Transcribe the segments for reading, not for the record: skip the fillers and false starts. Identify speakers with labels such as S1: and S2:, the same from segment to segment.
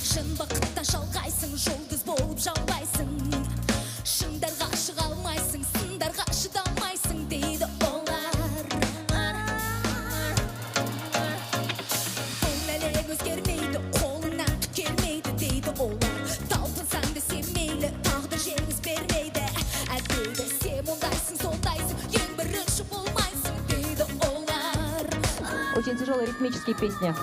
S1: Шын бақыттан шалғайсың, жұлдыз болып жаулайсың. Шыңдарға шыға алмайсың, сындарға шыдамайсың дейді олар. Бұл әлем өзгермейді, қолыңнан түк келмейді дейді олар. Талпынсаң да сен мейлі, тағдыр жеңіс бермейді. Әдейді сен ондайсың, сондайсың, ең бірінші болмайсың дейді олар.
S2: Очень тяжелые ритмические песни.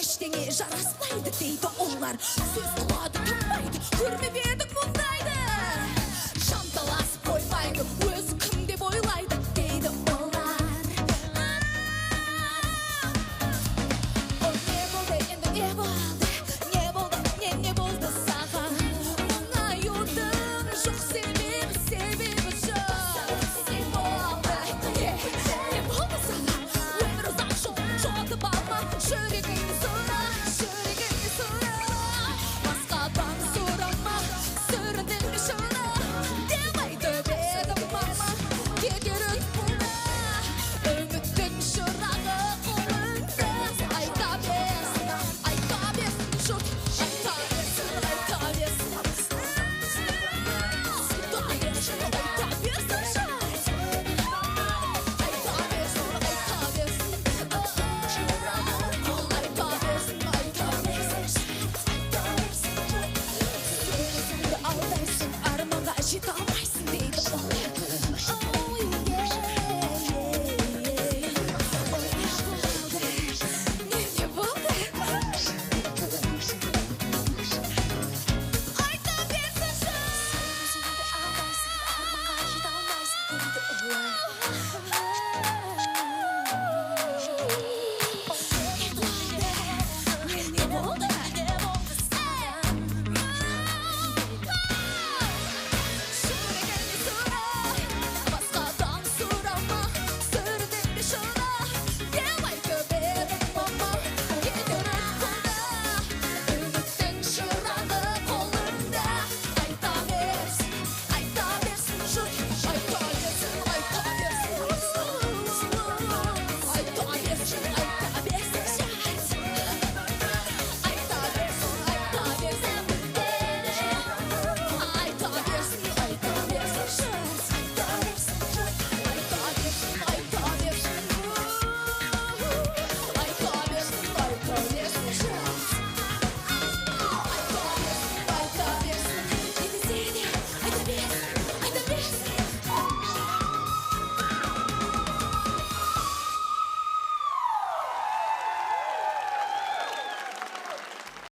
S2: Ештеңе жараспайды дейді олар. Сөз қылады, тыңдайды, көрме бер